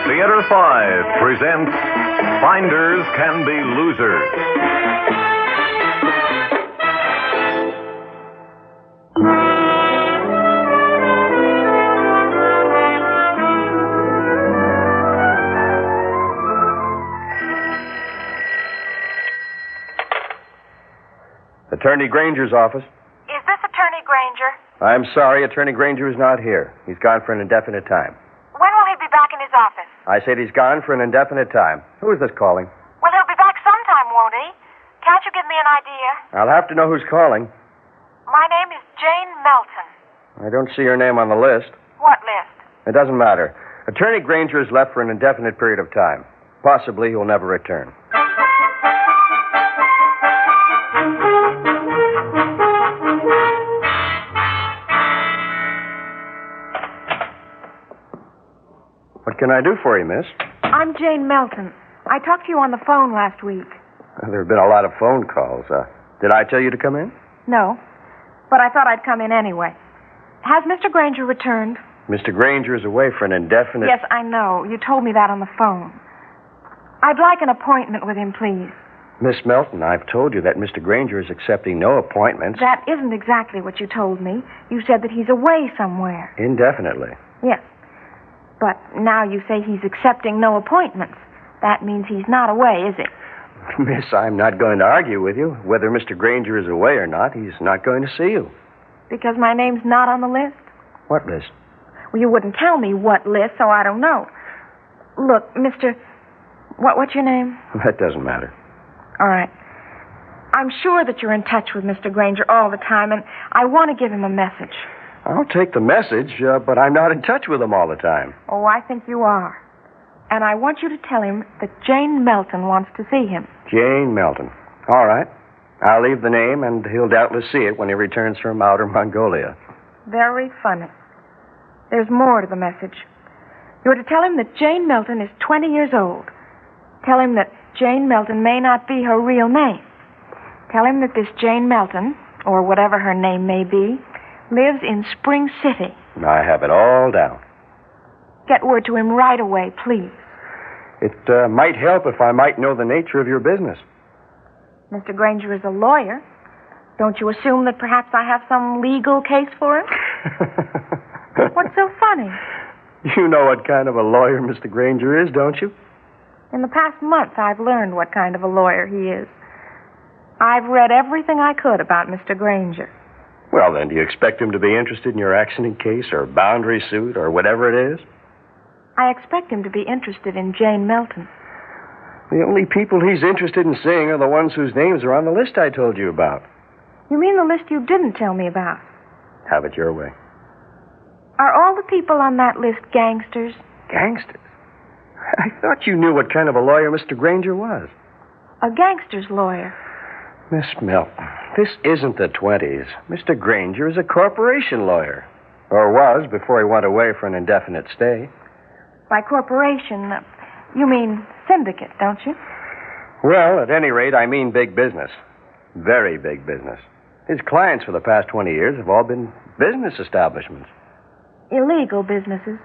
Theater 5 presents Finders Can Be Losers. Attorney Granger's office. Is this Attorney Granger? I'm sorry, Attorney Granger is not here. He's gone for an indefinite time. When will he be back in his office? I said he's gone for an indefinite time. Who is this calling? Well, he'll be back sometime, won't he? Can't you give me an idea? I'll have to know who's calling. My name is Jane Melton. I don't see your name on the list. What list? It doesn't matter. Attorney Granger is left for an indefinite period of time. Possibly he'll never return. What can I do for you, miss? I'm Jane Melton. I talked to you on the phone last week. There have been a lot of phone calls. Did I tell you to come in? No, but I thought I'd come in anyway. Has Mr. Granger returned? Mr. Granger is away for an indefinite... Yes, I know. You told me that on the phone. I'd like an appointment with him, please. Miss Melton, I've told you that Mr. Granger is accepting no appointments. That isn't exactly what you told me. You said that he's away somewhere. Indefinitely. Yes. But now you say he's accepting no appointments. That means he's not away, is it? Miss, I'm not going to argue with you. Whether Mr. Granger is away or not, he's not going to see you. Because my name's not on the list? What list? Well, you wouldn't tell me what list, so I don't know. Look, Mr. What's your name? That doesn't matter. All right. I'm sure that you're in touch with Mr. Granger all the time, and I want to give him a message. I'll take the message, but I'm not in touch with him all the time. Oh, I think you are. And I want you to tell him that Jane Melton wants to see him. Jane Melton. All right. I'll leave the name, and he'll doubtless see it when he returns from outer Mongolia. Very funny. There's more to the message. You're to tell him that Jane Melton is 20 years old. Tell him that Jane Melton may not be her real name. Tell him that this Jane Melton, or whatever her name may be, lives in Spring City. I have it all down. Get word to him right away, please. It might help if I might know the nature of your business. Mr. Granger is a lawyer. Don't you assume that perhaps I have some legal case for him? What's so funny? You know what kind of a lawyer Mr. Granger is, don't you? In the past month, I've learned what kind of a lawyer he is. I've read everything I could about Mr. Granger. Well, then, do you expect him to be interested in your accident case or boundary suit or whatever it is? I expect him to be interested in Jane Melton. The only people he's interested in seeing are the ones whose names are on the list I told you about. You mean the list you didn't tell me about? Have it your way. Are all the people on that list gangsters? Gangsters? I thought you knew what kind of a lawyer Mr. Granger was. A gangster's lawyer. Miss Melton, this isn't the 20s. Mr. Granger is a corporation lawyer. Or was before he went away for an indefinite stay. By corporation, you mean syndicate, don't you? Well, at any rate, I mean big business. Very big business. His clients for the past 20 years have all been business establishments. Illegal businesses.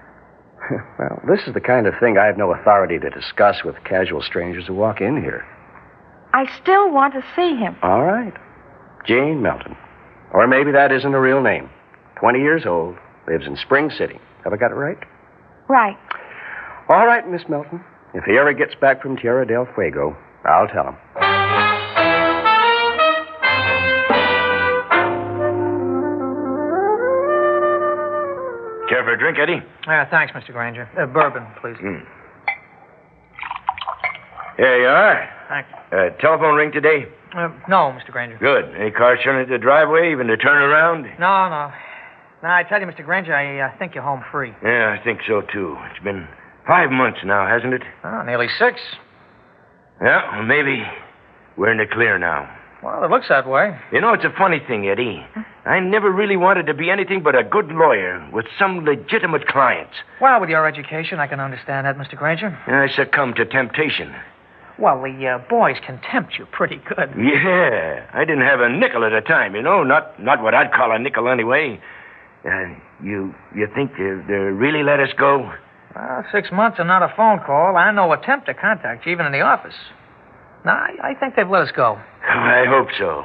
Well, this is the kind of thing I have no authority to discuss with casual strangers who walk in here. I still want to see him. All right. Jane Melton. Or maybe that isn't a real name. 20 years old, lives in Spring City. Have I got it right? Right. All right, Miss Melton. If he ever gets back from Tierra del Fuego, I'll tell him. Care for a drink, Eddie? Thanks, Mr. Granger. Bourbon, please. Here you are. Thanks. Telephone ring today? No, Mr. Granger. Good. Any cars showing at the driveway, even to turn around? No. No, I tell you, Mr. Granger, I think you're home free. Yeah, I think so, too. It's been 5 months now, hasn't it? Oh, nearly 6. Yeah, well, maybe we're in the clear now. Well, it looks that way. You know, it's a funny thing, Eddie. I never really wanted to be anything but a good lawyer with some legitimate clients. Well, with your education, I can understand that, Mr. Granger. I succumbed to temptation. Well, the boys can tempt you pretty good. Yeah, I didn't have a nickel at a time, you know. Not what I'd call a nickel anyway. You think they'll really let us go? Well, 6 months and not a phone call. And no attempt to contact you, even in the office. No, I think they've let us go. I hope so.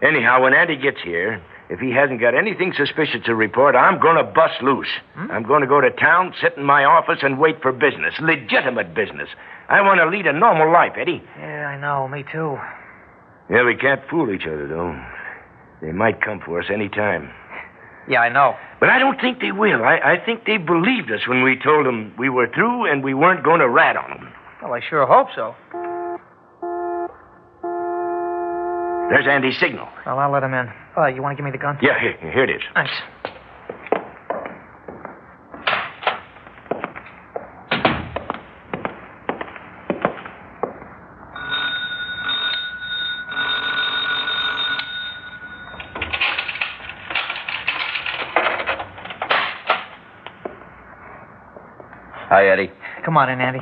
Anyhow, when Andy gets here, if he hasn't got anything suspicious to report, I'm going to bust loose. I'm going to go to town, sit in my office, and wait for business. Legitimate business. I want to lead a normal life, Eddie. Yeah, I know. Me too. Yeah, we can't fool each other, though. They might come for us any time. Yeah, I know. But I don't think they will. I think they believed us when we told them we were through and we weren't going to rat on them. Well, I sure hope so. There's Andy's signal. Well, I'll let him in. You want to give me the gun? Yeah, here it is. Thanks. Hi, Eddie. Come on in, Andy.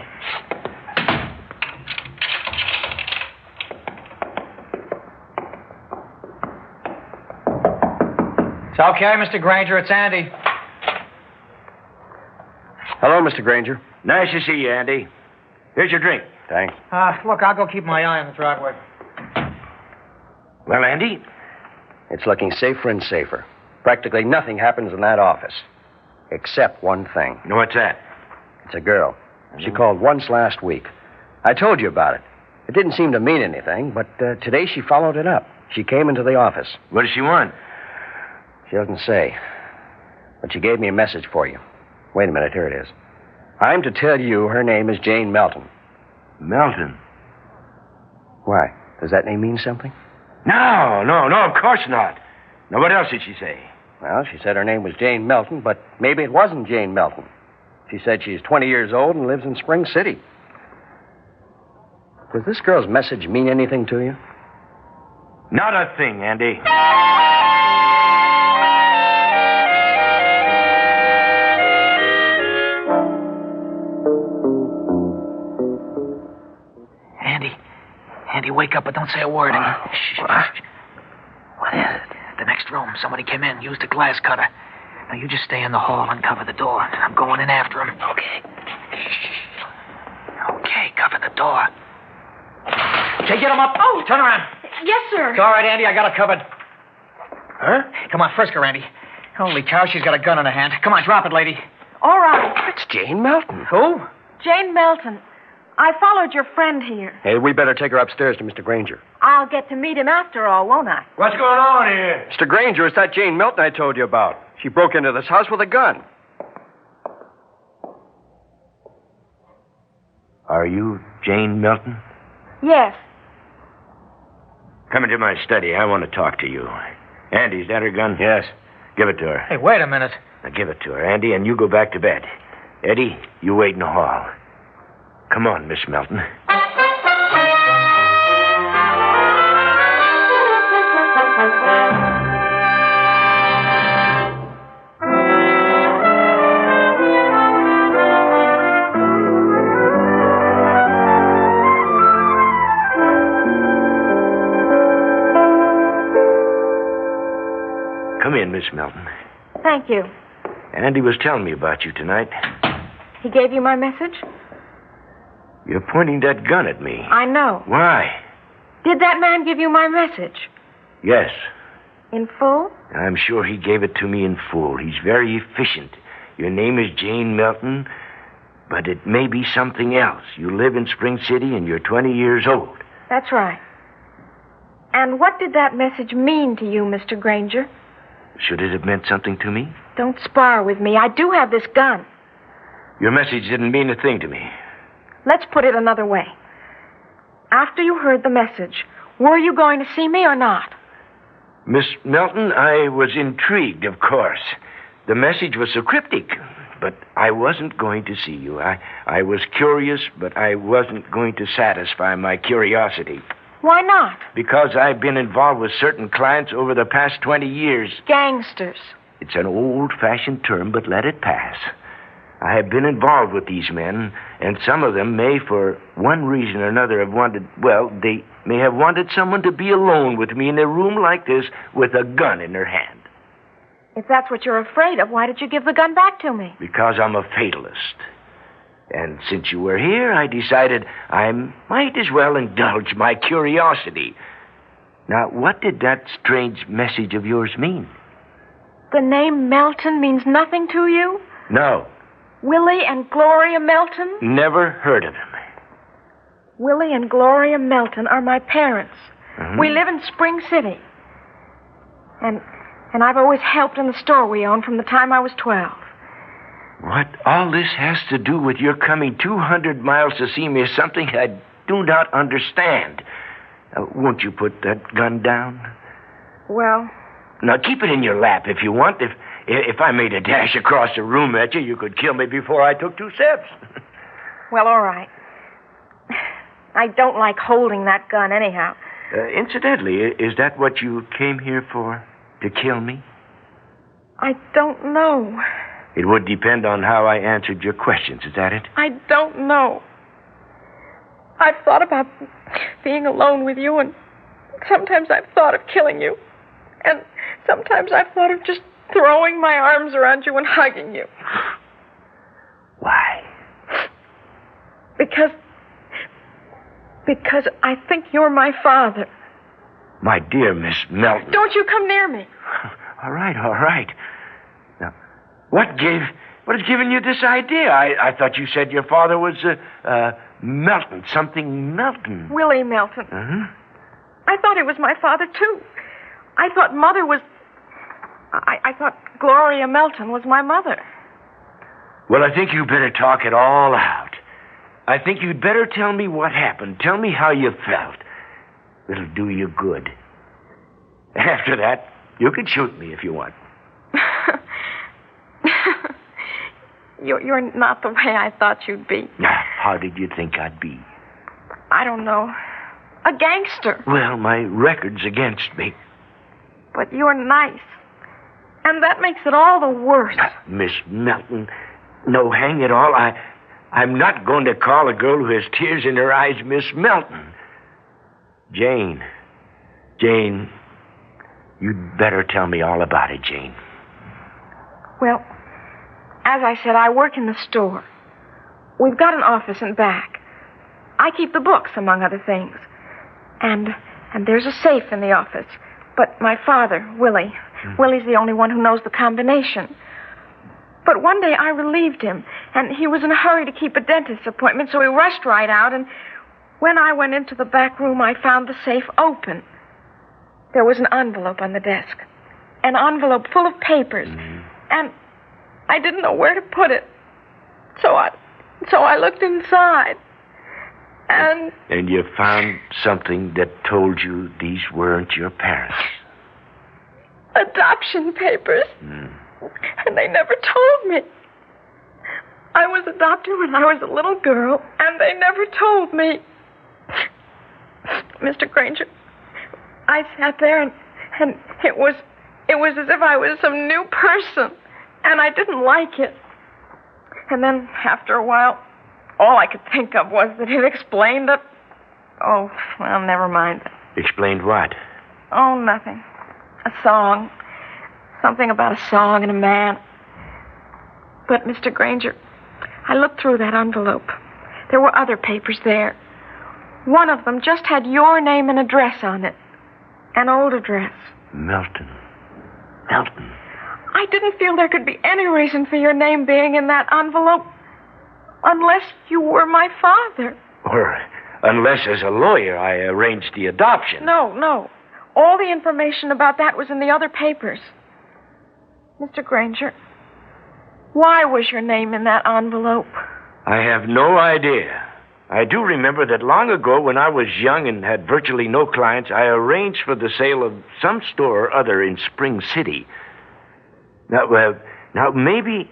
It's okay, Mr. Granger. It's Andy. Hello, Mr. Granger. Nice to see you, Andy. Here's your drink. Thanks. Look, I'll go keep my eye on the driveway. Well, Andy? It's looking safer and safer. Practically nothing happens in that office. Except one thing. What's that? It's a girl. She called once last week. I told you about it. It didn't seem to mean anything, but today she followed it up. She came into the office. What does she want? She doesn't say. But she gave me a message for you. Wait a minute, here it is. I'm to tell you her name is Jane Melton. Melton? Why? Does that name mean something? No, of course not. Now, what else did she say? Well, she said her name was Jane Melton, but maybe it wasn't Jane Melton. She said she's 20 years old and lives in Spring City. Does this girl's message mean anything to you? Not a thing, Andy. Andy, wake up, but don't say a word. Shh. What is it? The next room. Somebody came in, used a glass cutter. Now, you just stay in the hall and cover the door. I'm going in after him. Okay. Shh. Okay, cover the door. Okay, get him up. Oh, turn around. Yes, sir. It's all right, Andy. I got it covered. Huh? Come on, frisk her, Andy. Holy cow, she's got a gun in her hand. Come on, drop it, lady. All right. It's Jane Melton. Who? Jane Melton. I followed your friend here. Hey, we better take her upstairs to Mr. Granger. I'll get to meet him after all, won't I? What's going on here? Mr. Granger, it's that Jane Melton I told you about. She broke into this house with a gun. Are you Jane Melton? Yes. Come into my study. I want to talk to you. Andy, is that her gun? Yes. Give it to her. Hey, wait a minute. Now, give it to her, Andy, and you go back to bed. Eddie, you wait in the hall. Come on, Miss Melton. Come in, Miss Melton. Thank you. Andy was telling me about you tonight. He gave you my message? You're pointing that gun at me. I know. Why? Did that man give you my message? Yes. In full? I'm sure he gave it to me in full. He's very efficient. Your name is Jane Melton, but it may be something else. You live in Spring City and you're 20 years old. That's right. And what did that message mean to you, Mr. Granger? Should it have meant something to me? Don't spar with me. I do have this gun. Your message didn't mean a thing to me. Let's put it another way. After you heard the message, were you going to see me or not? Miss Melton, I was intrigued, of course. The message was so cryptic, but I wasn't going to see you. I was curious, but I wasn't going to satisfy my curiosity. Why not? Because I've been involved with certain clients over the past 20 years. Gangsters. It's an old-fashioned term, but let it pass. I have been involved with these men, and some of them may, for one reason or another, have wanted, well, they may have wanted someone to be alone with me in a room like this with a gun in their hand. If that's what you're afraid of, why did you give the gun back to me? Because I'm a fatalist. And since you were here, I decided I might as well indulge my curiosity. Now, what did that strange message of yours mean? The name Melton means nothing to you? No. Willie and Gloria Melton? Never heard of him. Willie and Gloria Melton are my parents. Mm-hmm. We live in Spring City. And I've always helped in the store we own from the time I was 12. What all this has to do with your coming 200 miles to see me is something I do not understand. Won't you put that gun down? Well... Now, keep it in your lap if you want. If I made a dash across the room at you, you could kill me before I took 2 steps. Well, all right. I don't like holding that gun anyhow. Incidentally, is that what you came here for? To kill me? I don't know. It would depend on how I answered your questions. Is that it? I don't know. I've thought about being alone with you, and sometimes I've thought of killing you. And sometimes I've thought of just throwing my arms around you and hugging you. Why? Because I think you're my father. My dear Miss Melton. Don't you come near me. All right. Now, what has given you this idea? I thought you said your father was, Melton, something Melton. Willie Melton. Uh-huh. I thought he was my father, too. I thought Mother was... I thought Gloria Melton was my mother. Well, I think you better talk it all out. I think you'd better tell me what happened. Tell me how you felt. It'll do you good. After that, you can shoot me if you want. You're not the way I thought you'd be. Now, how did you think I'd be? I don't know. A gangster. Well, my record's against me. But you're nice. And that makes it all the worse. Miss Melton, no, hang it all. I'm not going to call a girl who has tears in her eyes Miss Melton. Jane, you'd better tell me all about it, Jane. Well, as I said, I work in the store. We've got an office in back. I keep the books, among other things. And there's a safe in the office. But my father, Willie, Willie's the only one who knows the combination. But one day I relieved him, and he was in a hurry to keep a dentist's appointment, so he rushed right out, and when I went into the back room, I found the safe open. There was an envelope on the desk. An envelope full of papers. And I didn't know where to put it. So I looked inside. And you found something that told you these weren't your parents. Adoption papers. And they never told me. I was adopted when I was a little girl, and they never told me. Mr. Granger, I sat there and it was as if I was some new person, and I didn't like it. And then, after a while, all I could think of was that it explained that... Oh, well, never mind. Explained what? Oh, nothing. A song. Something about a song and a man. But, Mr. Granger, I looked through that envelope. There were other papers there. One of them just had your name and address on it. An old address. Melton. I didn't feel there could be any reason for your name being in that envelope unless you were my father. Or unless, as a lawyer, I arranged the adoption. No. All the information about that was in the other papers. Mr. Granger, why was your name in that envelope? I have no idea. I do remember that long ago, when I was young and had virtually no clients, I arranged for the sale of some store or other in Spring City. Now maybe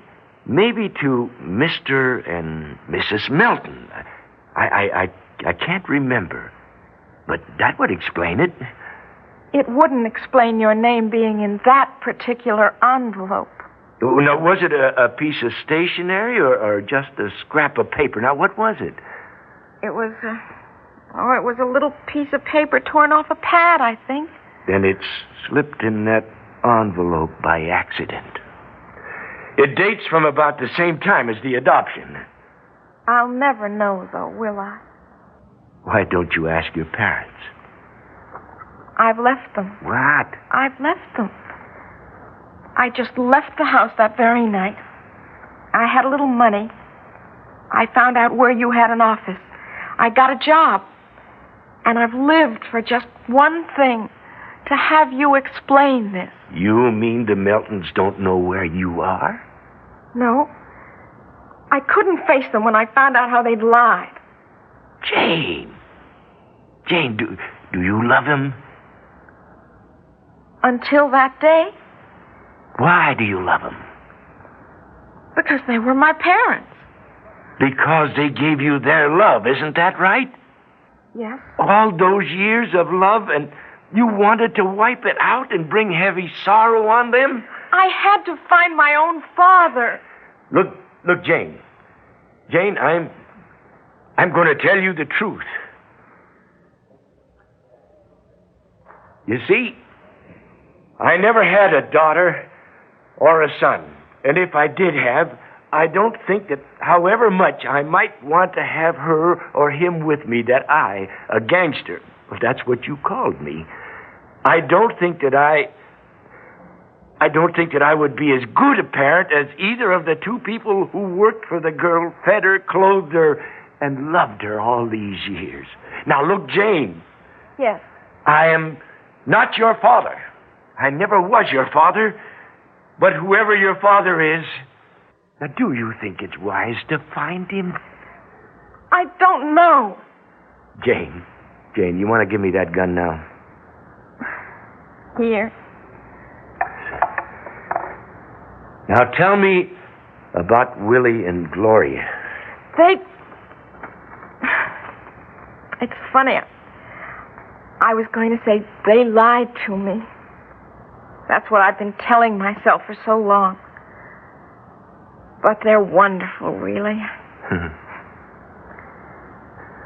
to Mr. and Mrs. Melton. I can't remember. But that would explain it. It wouldn't explain your name being in that particular envelope. Now, was it a piece of stationery or just a scrap of paper? Now, what was it? It was a little piece of paper torn off a pad, I think. Then it's slipped in that envelope by accident. It dates from about the same time as the adoption. I'll never know, though, will I? Why don't you ask your parents? I've left them. What? I've left them. I just left the house that very night. I had a little money. I found out where you had an office. I got a job. And I've lived for just one thing, to have you explain this. You mean the Meltons don't know where you are? No. I couldn't face them when I found out how they'd lied. Jane. Jane, do you love him? Until that day? Why do you love him? Because they were my parents. Because they gave you their love, isn't that right? Yes. All those years of love, and you wanted to wipe it out and bring heavy sorrow on them? I had to find my own father. Look, Jane. Jane, I'm going to tell you the truth. You see, I never had a daughter or a son. And if I did have, I don't think that however much I might want to have her or him with me, that I, a gangster, if that's what you called me, I don't think that I would be as good a parent as either of the two people who worked for the girl, fed her, clothed her, and loved her all these years. Now, look, Jane. Yes. I am not your father. I never was your father. But whoever your father is, now, do you think it's wise to find him? I don't know. Jane, you want to give me that gun now? Here. Now, tell me about Willie and Gloria. It's funny. I was going to say they lied to me. That's what I've been telling myself for so long. But they're wonderful, really.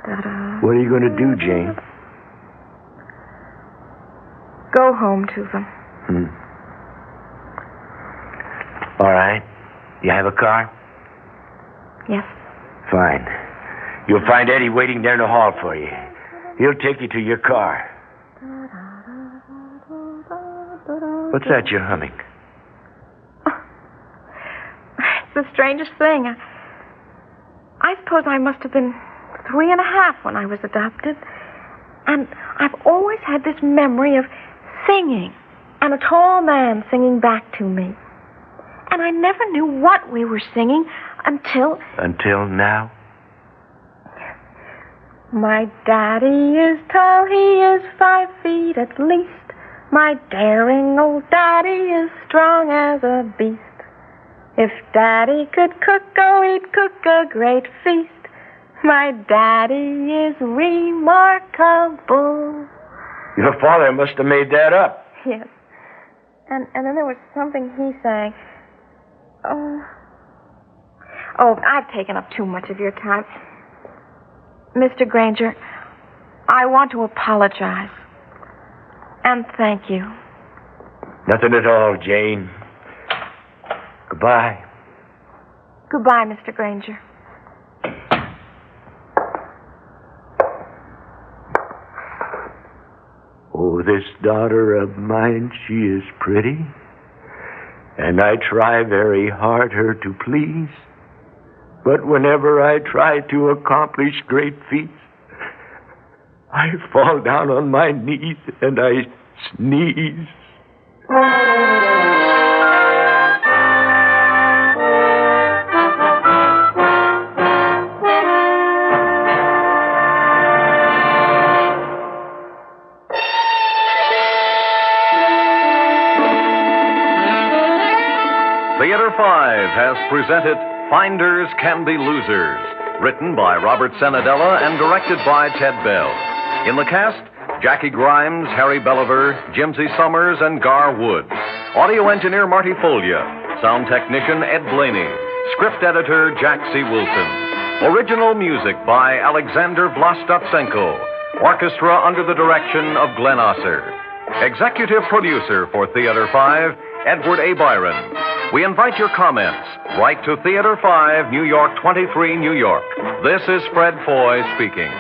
What are you going to do, Jane? Go home to them. All right. You have a car? Yes. Fine. You'll find Eddie waiting there in the hall for you. He'll take you to your car. What's that you're humming? It's the strangest thing. I suppose I must have been 3.5 when I was adopted. And I've always had this memory of singing, and a tall man singing back to me. And I never knew what we were singing until... Until now? My daddy is tall, he is 5 feet at least. My daring old daddy is strong as a beast. If daddy could cook, oh, he'd cook a great feast. My daddy is remarkable. Your father must have made that up. Yes. And then there was something he sang. Oh, I've taken up too much of your time. Mr. Granger, I want to apologize. And thank you. Nothing at all, Jane. Goodbye. Goodbye, Mr. Granger. Oh, this daughter of mine, she is pretty. And I try very hard her to please. But whenever I try to accomplish great feats, I fall down on my knees and I sneeze. Theater 5 has presented Finders Can Be Losers, written by Robert Senadella and directed by Ted Bell. In the cast, Jackie Grimes, Harry Belliver, Jimsy Summers, and Gar Wood. Audio engineer Marty Folia. Sound technician Ed Blaney. Script editor Jack C. Wilson. Original music by Alexander Vlastotsenko. Orchestra under the direction of Glenn Osser. Executive producer for Theater 5, Edward A. Byron. We invite your comments. Write to Theater 5, New York 23, New York. This is Fred Foy speaking.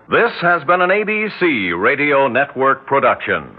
This has been an ABC Radio Network production.